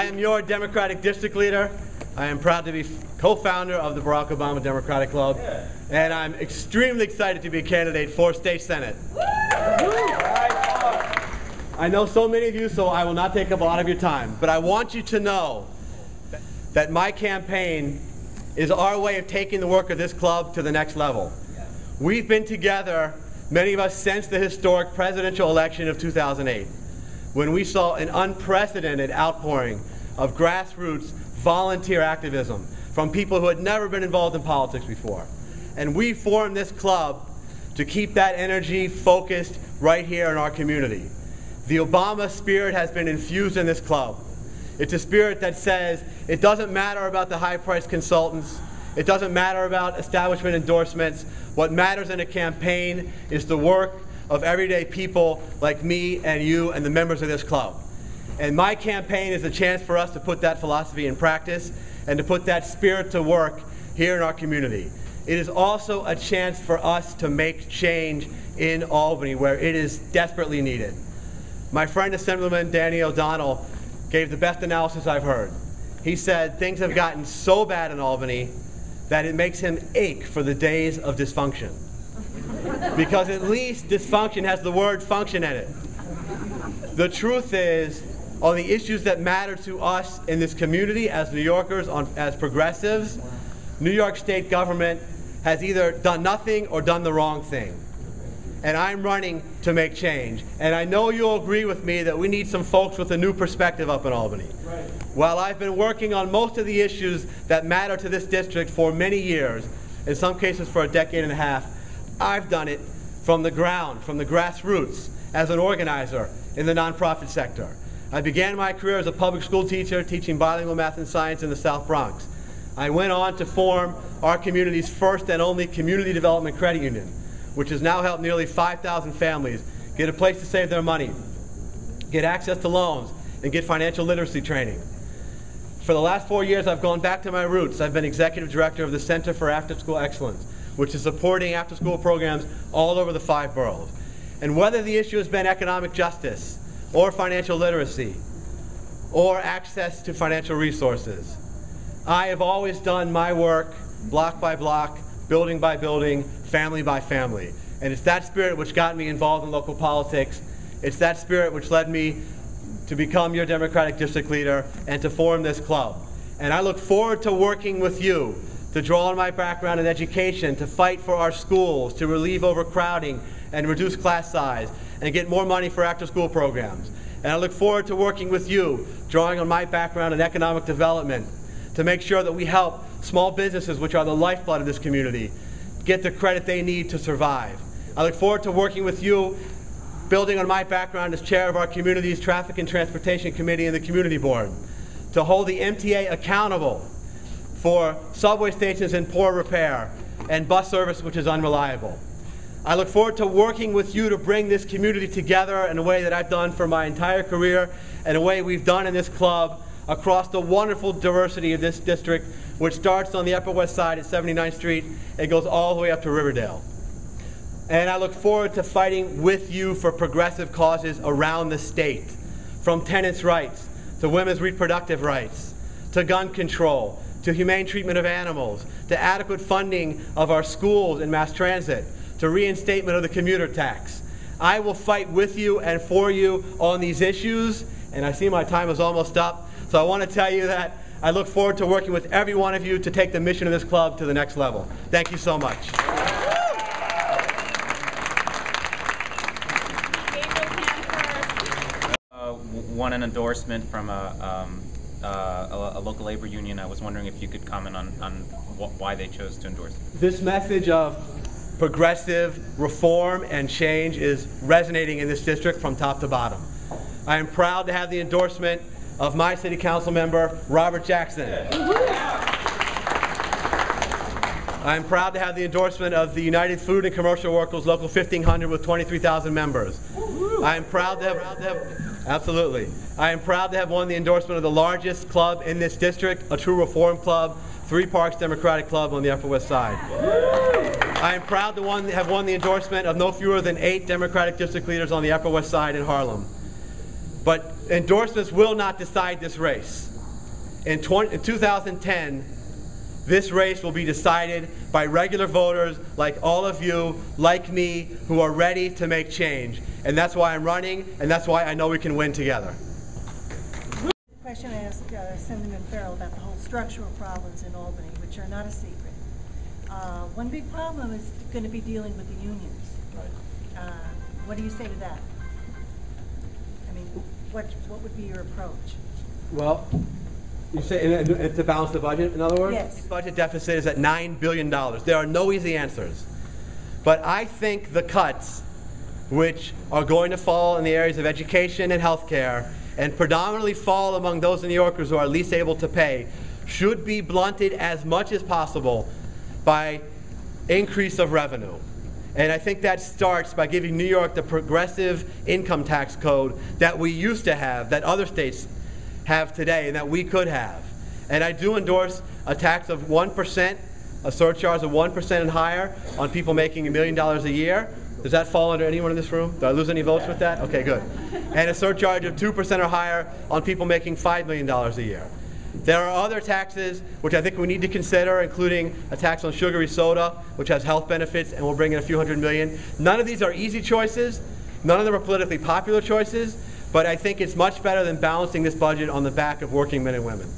am your Democratic District Leader. I am proud to be co-founder of the Barack Obama Democratic Club, and I'm extremely excited to be a candidate for State Senate. I know so many of you, so I will not take up a lot of your time, but I want you to know that my campaign is our way of taking the work of this club to the next level. We've been together, many of us, since the historic presidential election of 2008, when we saw an unprecedented outpouring of grassroots volunteer activism from people who had never been involved in politics before. And we formed this club to keep that energy focused right here in our community. The Obama spirit has been infused in this club. It's a spirit that says it doesn't matter about the high-priced consultants. It doesn't matter about establishment endorsements. What matters in a campaign is the work of everyday people like me and you and the members of this club. And my campaign is a chance for us to put that philosophy in practice and to put that spirit to work here in our community. It is also a chance for us to make change in Albany, where it is desperately needed. My friend Assemblyman Danny O'Donnell gave the best analysis I've heard. He said things have gotten so bad in Albany that it makes him ache for the days of dysfunction. Because at least dysfunction has the word function in it. The truth is, on the issues that matter to us in this community as New Yorkers, as progressives, New York State government has either done nothing or done the wrong thing. And I'm running to make change. And I know you'll agree with me that we need some folks with a new perspective up in Albany. Right. While I've been working on most of the issues that matter to this district for many years, in some cases for a decade and a half, I've done it from the ground, from the grassroots, as an organizer in the nonprofit sector. I began my career as a public school teacher teaching bilingual math and science in the South Bronx. I went on to form our community's first and only community development credit union, which has now helped nearly 5,000 families get a place to save their money, get access to loans, and get financial literacy training. For the last 4 years, I've gone back to my roots. I've been executive director of the Center for After-School Excellence, which is supporting after-school programs all over the 5 boroughs. And whether the issue has been economic justice, or financial literacy, or access to financial resources, I have always done my work block by block, building by building, family by family. And it's that spirit which got me involved in local politics. It's that spirit which led me to become your Democratic District Leader and to form this club. And I look forward to working with you to draw on my background in education, to fight for our schools, to relieve overcrowding and reduce class size, and get more money for after-school programs. And I look forward to working with you, drawing on my background in economic development, to make sure that we help small businesses, which are the lifeblood of this community, get the credit they need to survive. I look forward to working with you, building on my background as chair of our community's Traffic and Transportation Committee and the Community Board, to hold the MTA accountable for subway stations in poor repair and bus service which is unreliable. I look forward to working with you to bring this community together in a way that I've done for my entire career and a way we've done in this club across the wonderful diversity of this district, which starts on the Upper West Side at 79th Street and goes all the way up to Riverdale. And I look forward to fighting with you for progressive causes around the state, from tenants' rights to women's reproductive rights, to gun control, to humane treatment of animals, to adequate funding of our schools and mass transit, to reinstatement of the commuter tax. I will fight with you and for you on these issues, and I see my time is almost up, so I want to tell you that I look forward to working with every one of you to take the mission of this club to the next level. Thank you so much. Won an endorsement from a local labor union. I was wondering if you could comment on why they chose to endorse it. This message of progressive reform and change is resonating in this district from top to bottom. I am proud to have the endorsement of my city council member, Robert Jackson. I am proud to have the endorsement of the United Food and Commercial Workers Local 1500 with 23,000 members. I am proud to have, absolutely. I am proud to have won the endorsement of the largest club in this district, a true reform club, Three Parks Democratic Club on the Upper West Side. I am proud to have won the endorsement of no fewer than 8 Democratic District Leaders on the Upper West Side in Harlem. But endorsements will not decide this race. In 2010, this race will be decided by regular voters like all of you, like me, who are ready to make change. And that's why I'm running, and that's why I know we can win together. Question I asked Senator Farrell about the whole structural problems in Albany, which are not a secret. One big problem is going to be dealing with the unions. Right. What do you say to that? I mean, what would be your approach? Well, you say to balance the budget, in other words? Yes. The budget deficit is at $9 billion. There are no easy answers. But I think the cuts, which are going to fall in the areas of education and healthcare, and predominantly fall among those New Yorkers who are least able to pay, should be blunted as much as possible by increase of revenue. And I think that starts by giving New York the progressive income tax code that we used to have, that other states have today, and that we could have. And I do endorse a tax of 1%, a surcharge of 1% and higher on people making $1 million a year. Does that fall under anyone in this room? Did I lose any votes with that? Okay, good. And a surcharge of 2% or higher on people making $5 million a year. There are other taxes which I think we need to consider, including a tax on sugary soda, which has health benefits and will bring in a few hundred million. None of these are easy choices. None of them are politically popular choices. But I think it's much better than balancing this budget on the back of working men and women.